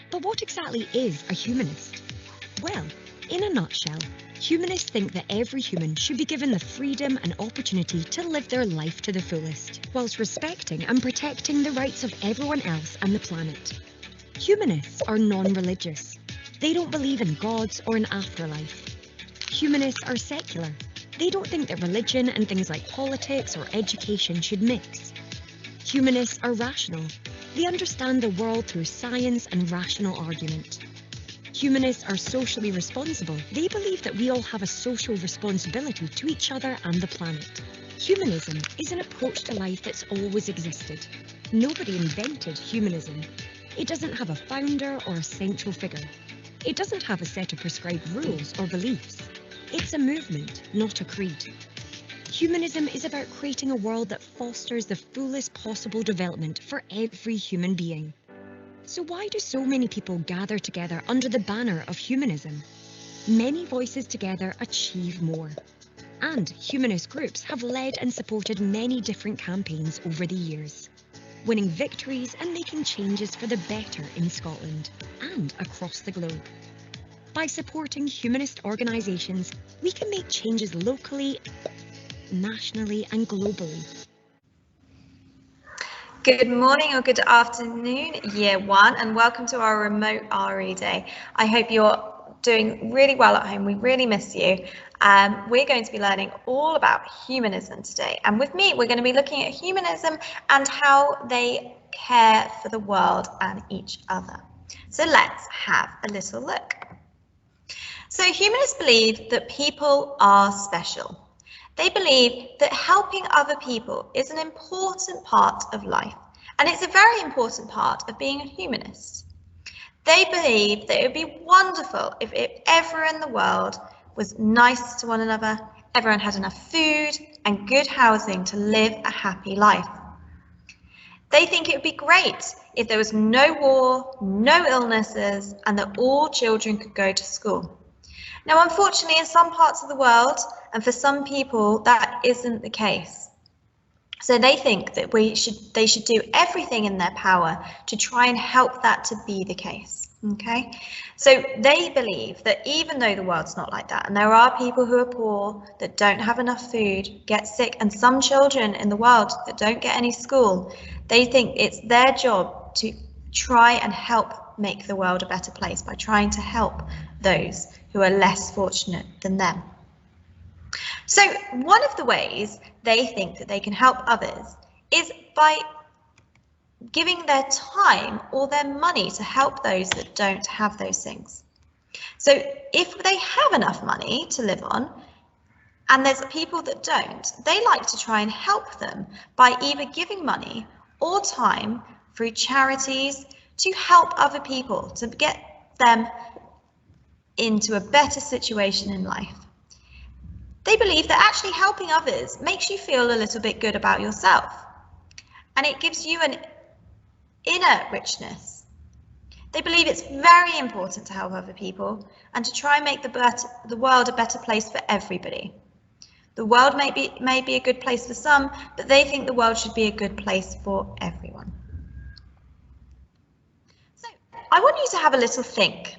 But what exactly is a humanist? Well, in a nutshell, humanists think that every human should be given the freedom and opportunity to live their life to the fullest, whilst respecting and protecting the rights of everyone else and the planet. Humanists are non-religious. They don't believe in gods or an afterlife. Humanists are secular. They don't think that religion and things like politics or education should mix. Humanists are rational. They understand the world through science and rational argument. Humanists are socially responsible. They believe that we all have a social responsibility to each other and the planet. Humanism is an approach to life that's always existed. Nobody invented humanism. It doesn't have a founder or a central figure. It doesn't have a set of prescribed rules or beliefs. It's a movement, not a creed. Humanism is about creating a world that fosters the fullest possible development for every human being. So why do so many people gather together under the banner of humanism? Many voices together achieve more. And humanist groups have led and supported many different campaigns over the years, winning victories and making changes for the better in Scotland and across the globe. By supporting humanist organisations, we can make changes locally, nationally and globally. Good morning or good afternoon, Year 1, and welcome to our remote RE day. I hope you're doing really well at home. We really miss you. We're going to be learning all about humanism today. And with me, we're going to be looking at humanism and how they care for the world and each other. So let's have a little look. So humanists believe that people are special. They believe that helping other people is an important part of life, and it's a very important part of being a humanist. They believe that it would be wonderful if everyone in the world was nice to one another, everyone had enough food and good housing to live a happy life. They think it would be great if there was no war, no illnesses, and that all children could go to school. Now, unfortunately, in some parts of the world, and for some people, that isn't the case. So they think that they should do everything in their power to try and help that to be the case. Okay, so they believe that even though the world's not like that, and there are people who are poor, that don't have enough food, get sick, and some children in the world that don't get any school, they think it's their job to try and help make the world a better place by trying to help those who are less fortunate than them. So one of the ways they think that they can help others is by giving their time or their money to help those that don't have those things. So if they have enough money to live on, and there's people that don't, they like to try and help them by either giving money or time through charities to help other people, to get them into a better situation in life. They believe that actually helping others makes you feel a little bit good about yourself, and it gives you an inner richness. They believe it's very important to help other people and to try and make the world a better place for everybody. The world may be a good place for some, but they think the world should be a good place for everyone. So I want you to have a little think.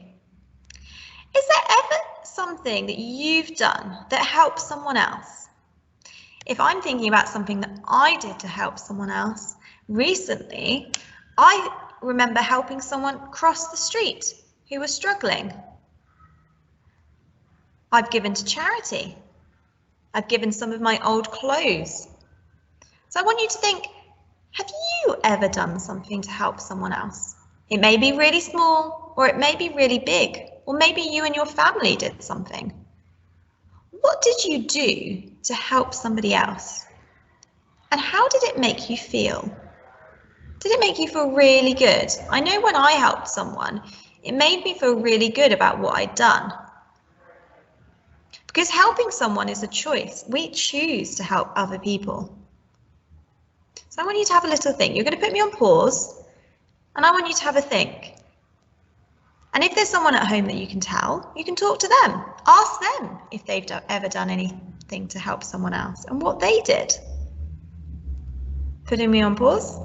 Is there ever something that you've done that helps someone else? If I'm thinking about something that I did to help someone else, recently, I remember helping someone cross the street who was struggling. I've given to charity. I've given some of my old clothes. So I want you to think, have you ever done something to help someone else? It may be really small, or it may be really big, or maybe you and your family did something. What did you do to help somebody else? And how did it make you feel? Did it make you feel really good? I know when I helped someone, it made me feel really good about what I'd done. Because helping someone is a choice. We choose to help other people. So I want you to have a little think. You're going to put me on pause, and I want you to have a think. And if there's someone at home that you can tell, you can talk to them. Ask them if they've ever done anything to help someone else and what they did. Putting me on pause.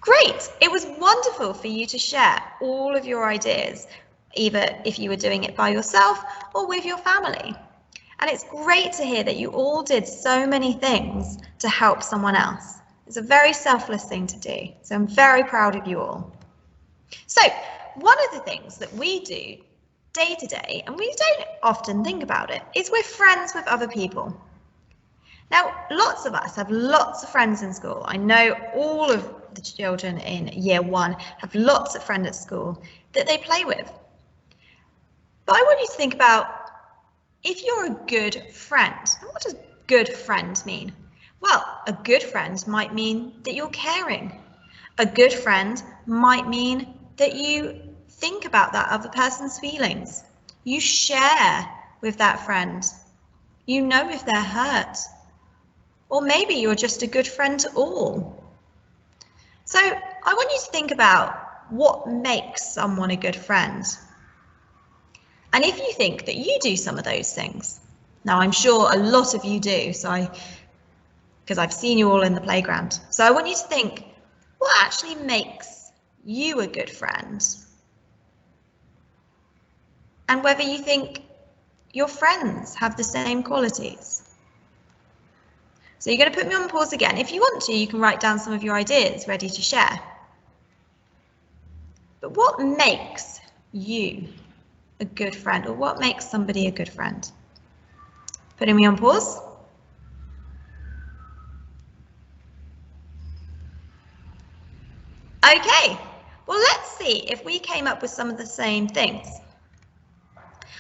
Great. It was wonderful for you to share all of your ideas, either if you were doing it by yourself or with your family. And it's great to hear that you all did so many things to help someone else. It's a very selfless thing to do. So I'm very proud of you all. So one of the things that we do day to day, and we don't often think about it, is we're friends with other people. Now, lots of us have lots of friends in school. I know all of the children in year 1 have lots of friends at school that they play with. But I want you to think about if you're a good friend. What does good friend mean? Well, a good friend might mean that you're caring. A good friend might mean that you think about that other person's feelings. You share with that friend. You know if they're hurt. Or maybe you're just a good friend to all. So I want you to think about what makes someone a good friend. And if you think that you do some of those things, now I'm sure a lot of you do, because I've seen you all in the playground. So I want you to think, what actually makes you a good friend? And whether you think your friends have the same qualities. So you're going to put me on pause again. If you want to, you can write down some of your ideas ready to share. But what makes you a good friend, or what makes somebody a good friend? Putting me on pause. Okay, well, let's see if we came up with some of the same things.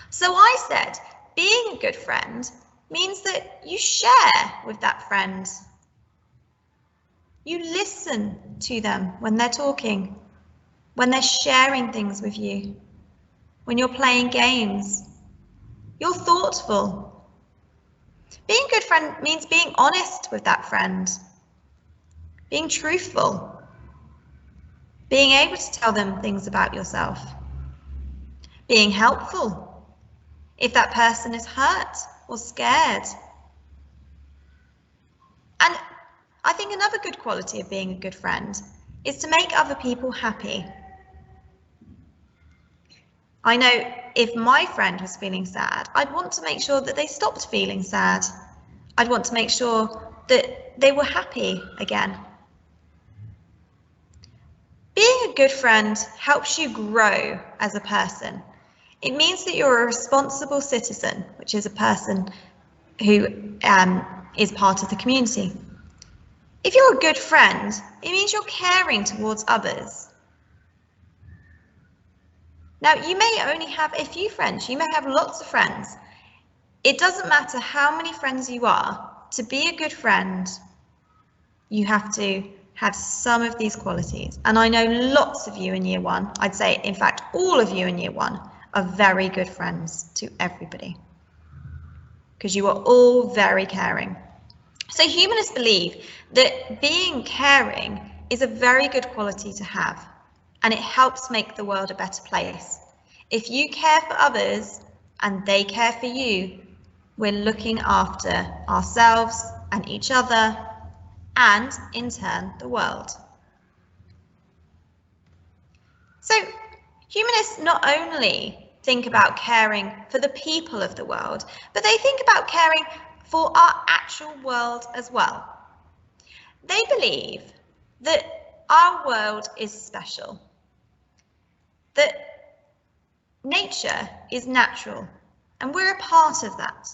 So I said, being a good friend means that you share with that friend. You listen to them when they're talking, when they're sharing things with you, when you're playing games. You're thoughtful. Being a good friend means being honest with that friend, being truthful, being able to tell them things about yourself, being helpful if that person is hurt or scared. And I think another good quality of being a good friend is to make other people happy. I know if my friend was feeling sad, I'd want to make sure that they stopped feeling sad. I'd want to make sure that they were happy again. Being a good friend helps you grow as a person. It means that you're a responsible citizen, which is a person who is part of the community. If you're a good friend, it means you're caring towards others. Now, you may only have a few friends, you may have lots of friends. It doesn't matter how many friends you are, to be a good friend, you have to have some of these qualities. And I know lots of you in year 1, I'd say, in fact, all of you in year 1 are very good friends to everybody, because you are all very caring. So humanists believe that being caring is a very good quality to have, and it helps make the world a better place. If you care for others and they care for you, we're looking after ourselves and each other, and in turn, the world. So humanists not only think about caring for the people of the world, but they think about caring for our actual world as well. They believe that our world is special, that nature is natural, and we're a part of that.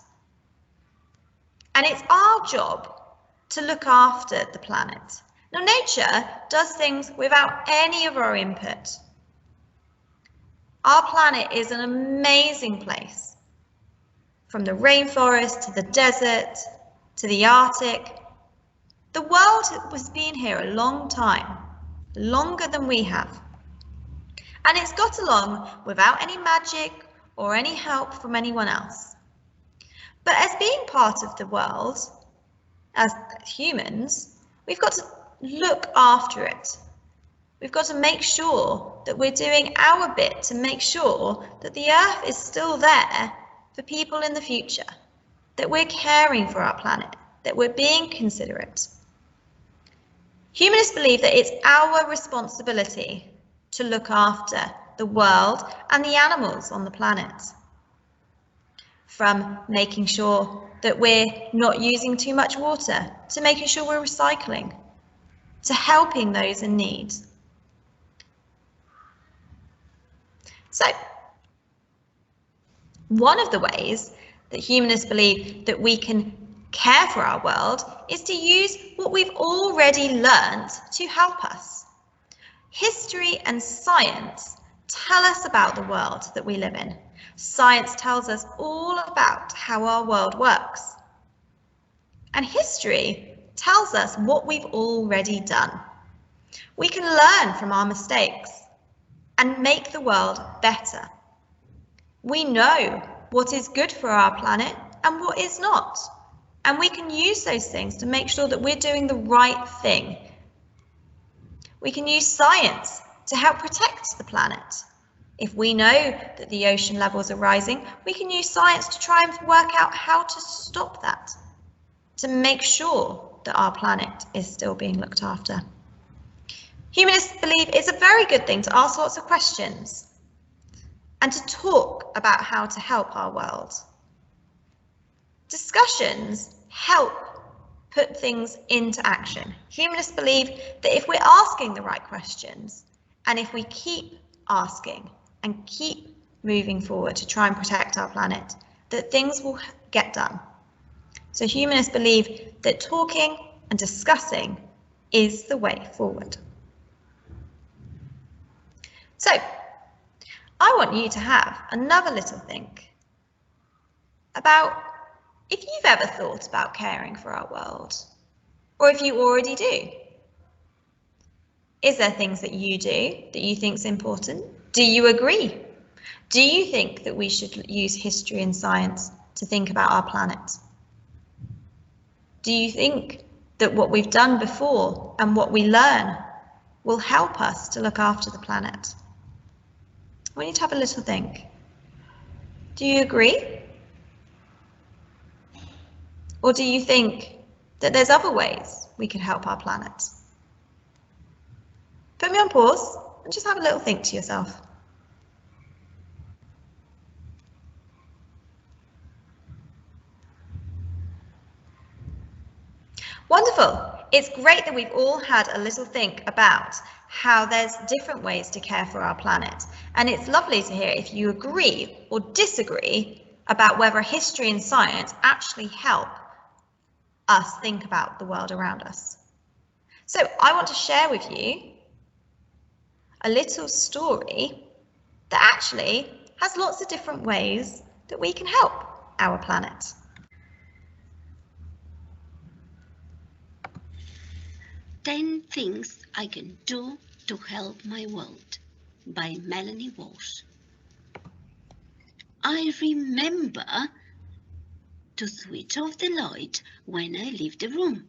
And it's our job to look after the planet. Now, nature does things without any of our input. Our planet is an amazing place. From the rainforest to the desert to the Arctic, the world has been here a long time, longer than we have. And it's got along without any magic or any help from anyone else. But as being part of the world, as humans, we've got to look after it. We've got to make sure that we're doing our bit to make sure that the Earth is still there for people in the future, that we're caring for our planet, that we're being considerate. Humanists believe that it's our responsibility to look after the world and the animals on the planet. From making sure that we're not using too much water, to making sure we're recycling, to helping those in need. So, one of the ways that humanists believe that we can care for our world is to use what we've already learned to help us. History and science tell us about the world that we live in. Science tells us all about how our world works. And history tells us what we've already done. We can learn from our mistakes and make the world better. We know what is good for our planet and what is not. And we can use those things to make sure that we're doing the right thing. We can use science to help protect the planet. If we know that the ocean levels are rising, we can use science to try and work out how to stop that, to make sure that our planet is still being looked after. Humanists believe it's a very good thing to ask lots of questions and to talk about how to help our world. Discussions help put things into action. Humanists believe that if we're asking the right questions and if we keep asking and keep moving forward to try and protect our planet, that things will get done. So humanists believe that talking and discussing is the way forward. So I want you to have another little think about if you've ever thought about caring for our world, or if you already do. Is there things that you do that you think is important? Do you agree? Do you think that we should use history and science to think about our planet? Do you think that what we've done before and what we learn will help us to look after the planet? I want you to have a little think. Do you agree? Or do you think that there's other ways we could help our planet? Put me on pause and just have a little think to yourself. Wonderful. It's great that we've all had a little think about how there's different ways to care for our planet. And it's lovely to hear if you agree or disagree about whether history and science actually help us think about the world around us. So I want to share with you a little story that actually has lots of different ways that we can help our planet. "10 Things I Can Do to Help My World" by Melanie Walsh. I remember to switch off the light when I leave the room.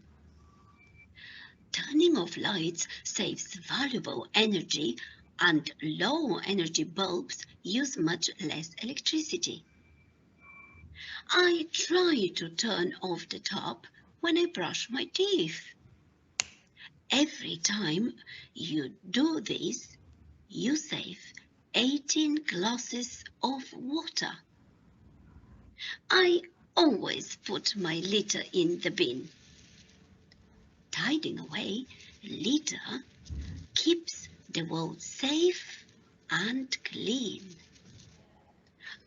Turning off lights saves valuable energy, and low energy bulbs use much less electricity. I try to turn off the tap when I brush my teeth. Every time you do this, you save 18 glasses of water. I always put my litter in the bin. Tidying away litter keeps the world safe and clean.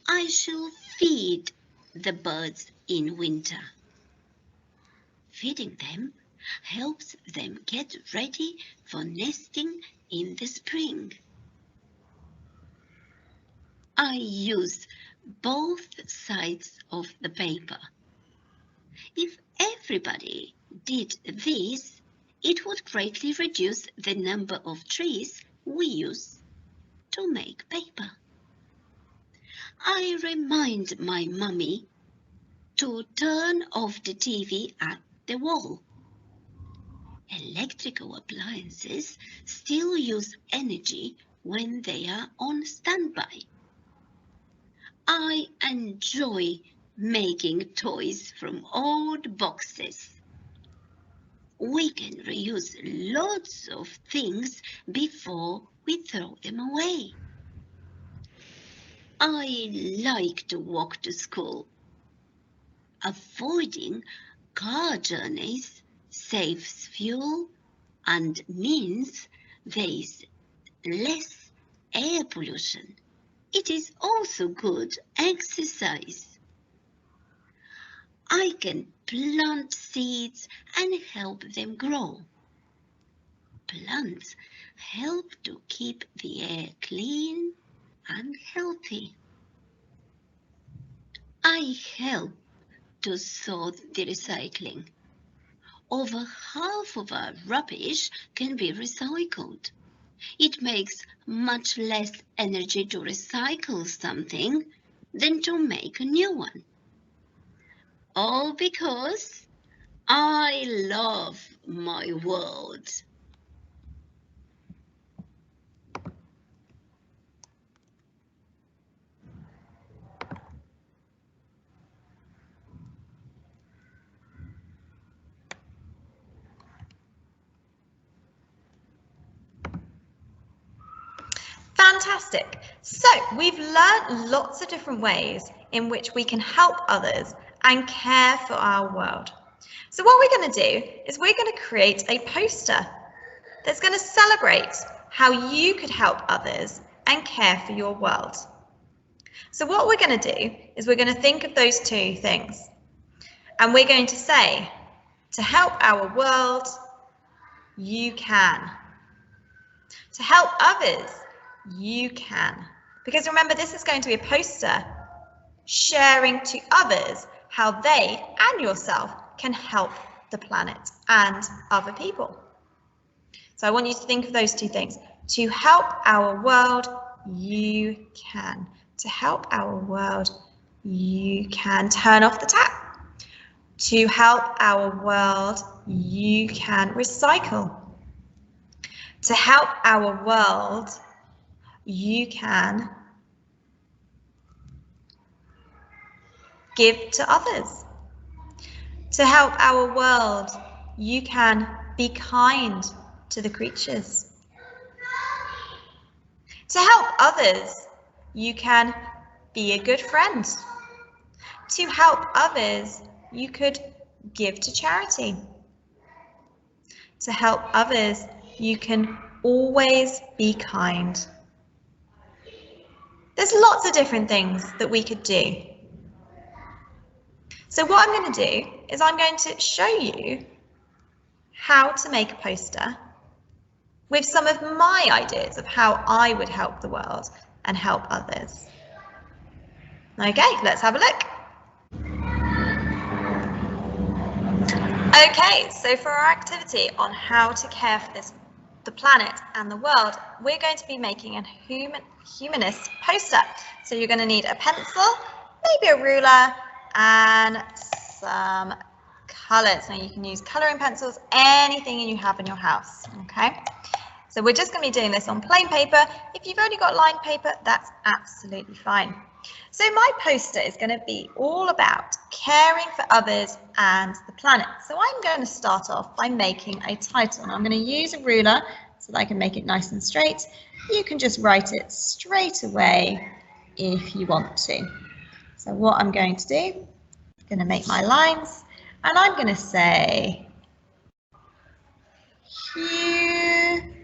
I shall feed the birds in winter. Feeding them helps them get ready for nesting in the spring. I use both sides of the paper. If everybody did this, it would greatly reduce the number of trees we use to make paper. I remind my mummy to turn off the TV at the wall. Electrical appliances still use energy when they are on standby. I enjoy making toys from old boxes. we can reuse lots of things before we throw them away. I like to walk to school. Avoiding car journeys saves fuel and means there is less air pollution. It is also good exercise. I can plant seeds and help them grow. Plants help to keep the air clean and healthy. I help to sort the recycling. Over half of our rubbish can be recycled. It makes much less energy to recycle something than to make a new one. All because I love my world. Fantastic. So we've learned lots of different ways in which we can help others and care for our world. So what we're going to do is we're going to create a poster that's going to celebrate how you could help others and care for your world. So what we're going to do is we're going to think of those two things, and we're going to say, to help our world, you can. To help others, you can. Because remember, this is going to be a poster sharing to others how they and yourself can help the planet and other people. So I want you to think of those two things. To help our world, you can. To help our world, you can. Turn off the tap. To help our world, you can recycle. To help our world, you can give to others. To help our world, you can be kind to the creatures. To help others, you can be a good friend. To help others, you could give to charity. To help others, you can always be kind. There's lots of different things that we could do. So what I'm going to do is I'm going to show you how to make a poster with some of my ideas of how I would help the world and help others. Okay, let's have a look. Okay, so for our activity on how to care for the planet and the world, we're going to be making a humanist poster. So you're going to need a pencil, maybe a ruler, and some colours. Now you can use colouring pencils, anything you have in your house, okay? So we're just going to be doing this on plain paper. If you've only got lined paper, that's absolutely fine. So my poster is going to be all about caring for others and the planet. So I'm going to start off by making a title. And I'm going to use a ruler so that I can make it nice and straight. You can just write it straight away if you want to. So what I'm going to do, I'm going to make my lines, and I'm going to say Humanism.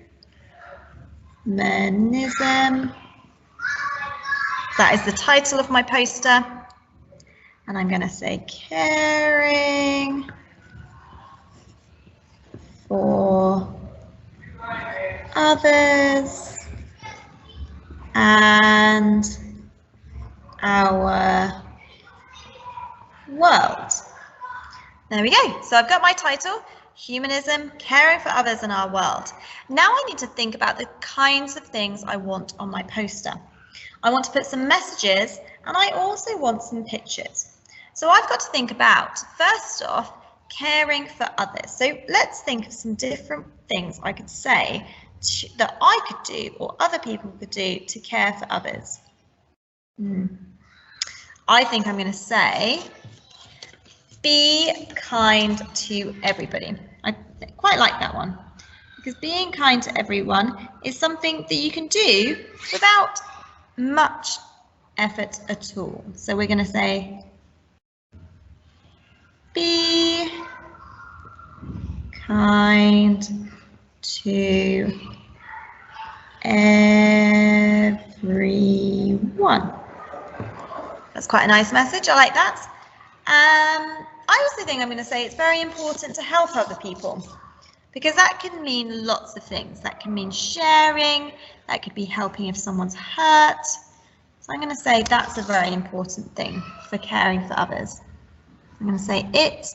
That is the title of my poster. And I'm going to say caring for others and our world. There we go. So I've got my title, Humanism, Caring for Others and Our World. Now I need to think about the kinds of things I want on my poster. I want to put some messages, and I also want some pictures. So I've got to think about, first off, caring for others. So let's think of some different things I could say that I could do or other people could do to care for others. I think I'm going to say, be kind to everybody. quite like that one, because being kind to everyone is something that you can do without much effort at all. So we're going to say, be kind to everyone. That's quite a nice message. I like that. I also think I'm going to say it's very important to help other people, because that can mean lots of things. That can mean sharing, that could be helping if someone's hurt. So I'm going to say that's a very important thing for caring for others. I'm going to say it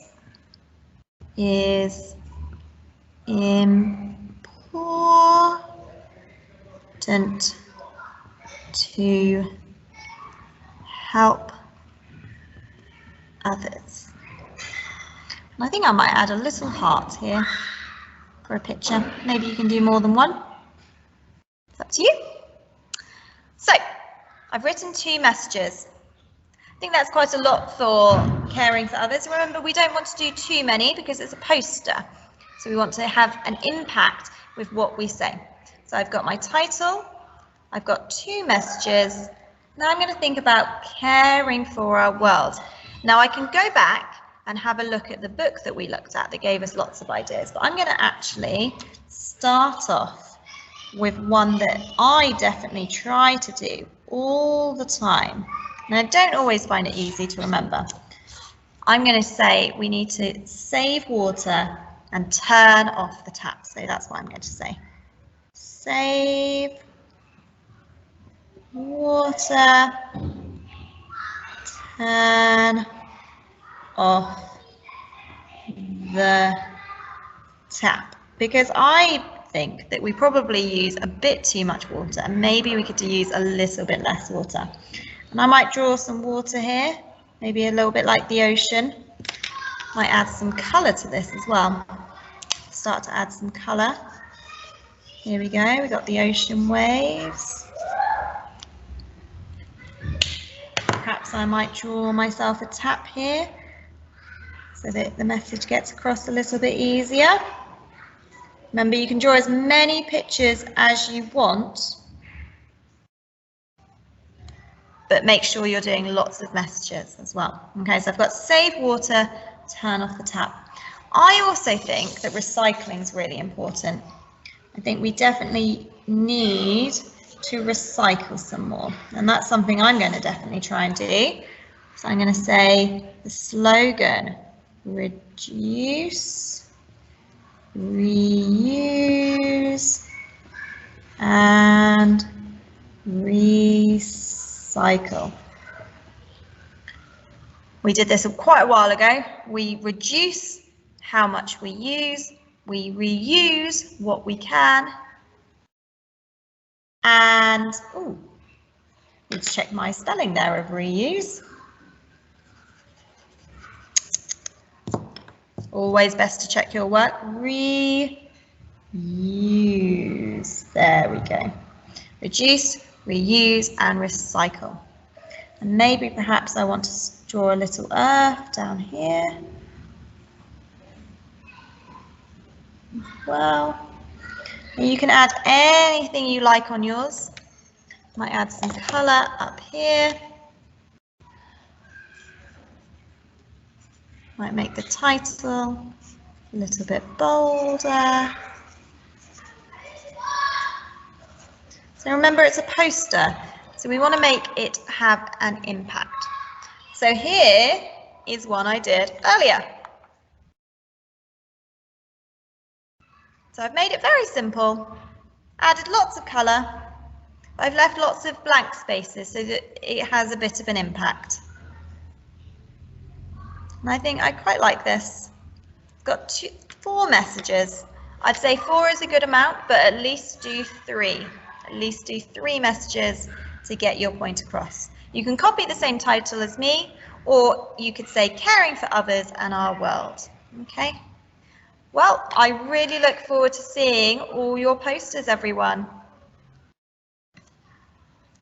is important to help others. And I think I might add a little heart here for a picture. Maybe you can do more than one. It's up to you. So I've written 2 messages. I think that's quite a lot for caring for others. Remember, we don't want to do too many because it's a poster. So we want to have an impact with what we say. So I've got my title, I've got 2 messages. Now I'm going to think about caring for our world. Now I can go back and have a look at the book that we looked at that gave us lots of ideas, but I'm going to actually start off with one that I definitely try to do all the time, and I don't always find it easy to remember. I'm going to say we need to save water and turn off the tap. So that's what I'm going to say. Save water, turn off the tap, because I think that we probably use a bit too much water and maybe we could use a little bit less water. And I might draw some water here, maybe a little bit like the ocean. Might add some colour to this as well. Start to add some colour. Here we go, we got the ocean waves. Perhaps I might draw myself a tap here so that the message gets across a little bit easier. Remember, you can draw as many pictures as you want, but make sure you're doing lots of messages as well. Okay, so I've got save water, turn off the tap. I also think that recycling is really important. I think we definitely need to recycle some more, and that's something I'm going to definitely try and do. So I'm going to say the slogan, reduce, reuse, and recycle. We did this quite a while ago. We reduce how much we use, we reuse what we can, and let's check my spelling there of reuse. Always best to check your work. Reuse. There we go. Reduce, reuse, and recycle. And maybe perhaps I want to draw a little earth down here. Well, and you can add anything you like on yours. Might add some colour up here. Might make the title a little bit bolder. So remember, it's a poster, so we want to make it have an impact. So here is one I did earlier. So I've made it very simple, added lots of colour, but I've left lots of blank spaces so that it has a bit of an impact. And I think I quite like this. It's got 4 messages. I'd say 4 is a good amount, but at least do 3. At least do 3 messages to get your point across. You can copy the same title as me, or you could say caring for others and our world. Okay? Well, I really look forward to seeing all your posters, everyone.